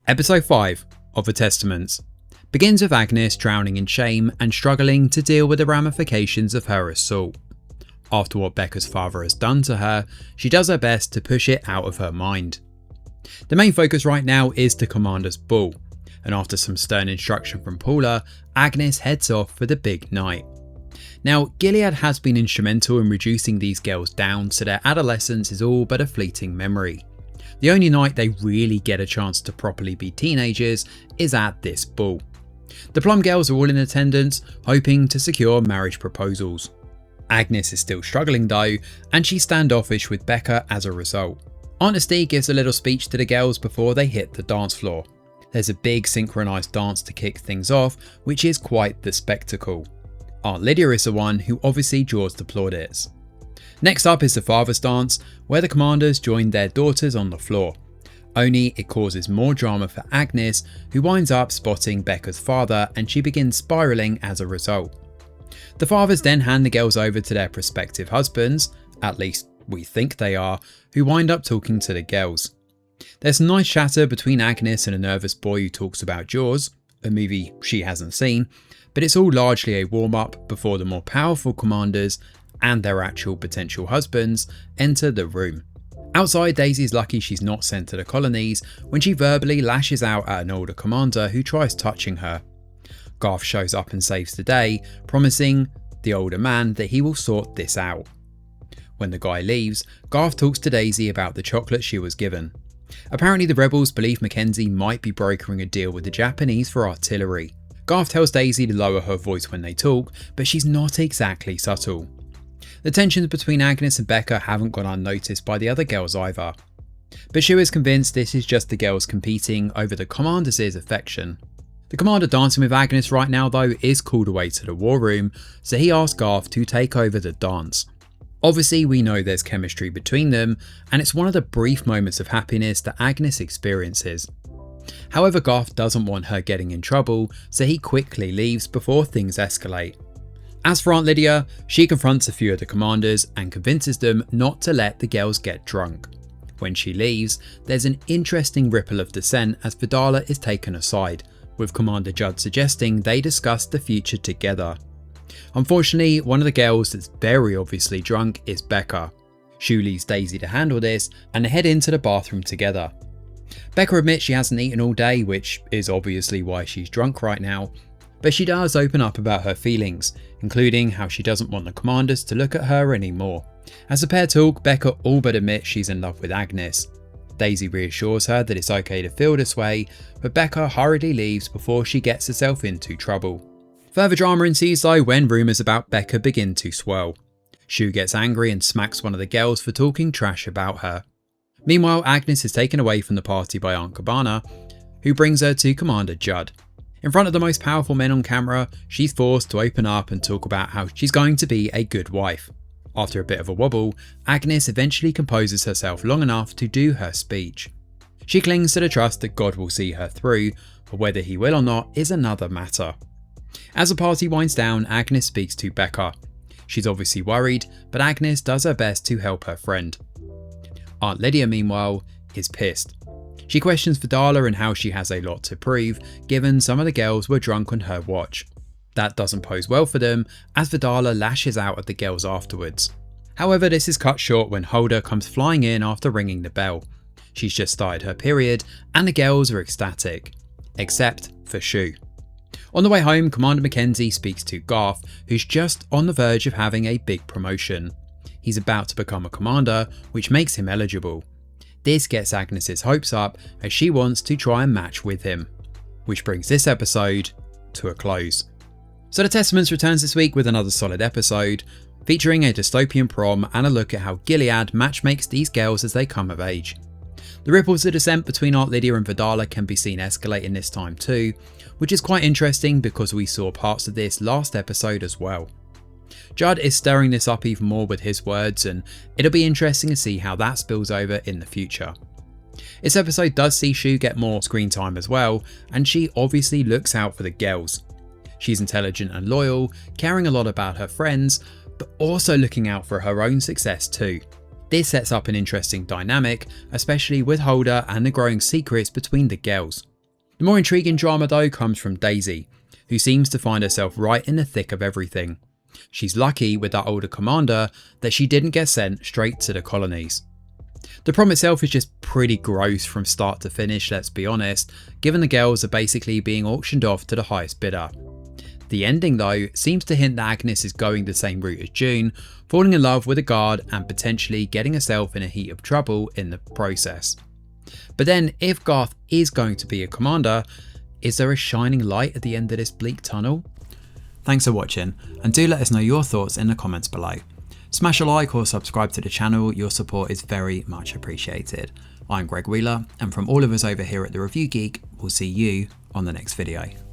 Episode 5 of The Testaments begins with Agnes drowning in shame and struggling to deal with the ramifications of her assault. After what Becca's father has done to her, she does her best to push it out of her mind. The main focus right now is the commander's ball, and after some stern instruction from Paula, Agnes heads off for the big night. Now, Gilead has been instrumental in reducing these girls down so their adolescence is all but a fleeting memory. The only night they really get a chance to properly be teenagers is at this ball. The Plum girls are all in attendance, hoping to secure marriage proposals. Agnes is still struggling though, and she's standoffish with Becca as a result. Aunt Esty gives a little speech to the girls before they hit the dance floor. There's a big synchronised dance to kick things off, which is quite the spectacle. Aunt Lydia is the one who obviously draws the plaudits. Next up is the father's dance, where the commanders join their daughters on the floor. Only it causes more drama for Agnes, who winds up spotting Becca's father and she begins spiralling as a result. The fathers then hand the girls over to their prospective husbands, at least we think they are, who wind up talking to the girls. There's some nice chatter between Agnes and a nervous boy who talks about Jaws, a movie she hasn't seen, but it's all largely a warm-up before the more powerful commanders and their actual potential husbands enter the room. Outside, Daisy's lucky she's not sent to the colonies when she verbally lashes out at an older commander who tries touching her. Garth shows up and saves the day, promising the older man that he will sort this out. When the guy leaves, Garth talks to Daisy about the chocolate she was given. Apparently the rebels believe Mackenzie might be brokering a deal with the Japanese for artillery. Garth tells Daisy to lower her voice when they talk, but she's not exactly subtle. The tensions between Agnes and Becca haven't gone unnoticed by the other girls either. But Shu is convinced this is just the girls competing over the commander's affection. The commander dancing with Agnes right now though is called away to the war room, so he asks Garth to take over the dance. Obviously we know there's chemistry between them, and it's one of the brief moments of happiness that Agnes experiences. However, Garth doesn't want her getting in trouble, so he quickly leaves before things escalate. As for Aunt Lydia, she confronts a few of the commanders and convinces them not to let the girls get drunk. When she leaves, there's an interesting ripple of dissent as Vidala is taken aside, with Commander Judd suggesting they discuss the future together. Unfortunately, one of the girls that's very obviously drunk is Becca. Shu leaves Daisy to handle this and they head into the bathroom together. Becca admits she hasn't eaten all day, which is obviously why she's drunk right now, but she does open up about her feelings, including how she doesn't want the commanders to look at her anymore. As the pair talk, Becca all but admits she's in love with Agnes. Daisy reassures her that it's okay to feel this way, but Becca hurriedly leaves before she gets herself into trouble. Further drama ensues though when rumours about Becca begin to swirl. Shu gets angry and smacks one of the girls for talking trash about her. Meanwhile, Agnes is taken away from the party by Aunt Cabana, who brings her to Commander Judd. In front of the most powerful men on camera, she's forced to open up and talk about how she's going to be a good wife. After a bit of a wobble, Agnes eventually composes herself long enough to do her speech. She clings to the trust that God will see her through, but whether he will or not is another matter. As the party winds down, Agnes speaks to Becca. She's obviously worried, but Agnes does her best to help her friend. Aunt Lydia, meanwhile, is pissed. She questions Vidala and how she has a lot to prove, given some of the girls were drunk on her watch. That doesn't pose well for them, as Vidala lashes out at the girls afterwards. However, this is cut short when Hulda comes flying in after ringing the bell. She's just started her period, and the girls are ecstatic. Except for Shu. On the way home, Commander Mackenzie speaks to Garth, who's just on the verge of having a big promotion. He's about to become a commander, which makes him eligible. This gets Agnes's hopes up as she wants to try and match with him. Which brings this episode to a close. So The Testaments returns this week with another solid episode, featuring a dystopian prom and a look at how Gilead matchmakes these girls as they come of age. The ripples of dissent between Aunt Lydia and Vidala can be seen escalating this time too, which is quite interesting because we saw parts of this last episode as well. Judd is stirring this up even more with his words, and it'll be interesting to see how that spills over in the future. This episode does see Shu get more screen time as well, and she obviously looks out for the girls. She's intelligent and loyal, caring a lot about her friends, but also looking out for her own success too. This sets up an interesting dynamic, especially with Hulda and the growing secrets between the girls. The more intriguing drama though comes from Daisy, who seems to find herself right in the thick of everything. She's lucky with that older commander that she didn't get sent straight to the colonies. The prom itself is just pretty gross from start to finish, let's be honest, given the girls are basically being auctioned off to the highest bidder. The ending though seems to hint that Agnes is going the same route as June, falling in love with a guard and potentially getting herself in a heap of trouble in the process. But then if Garth is going to be a commander, is there a shining light at the end of this bleak tunnel? Thanks for watching, and do let us know your thoughts in the comments below. Smash a like or subscribe to the channel, your support is very much appreciated. I'm Greg Wheeler, and from all of us over here at The Review Geek, we'll see you on the next video.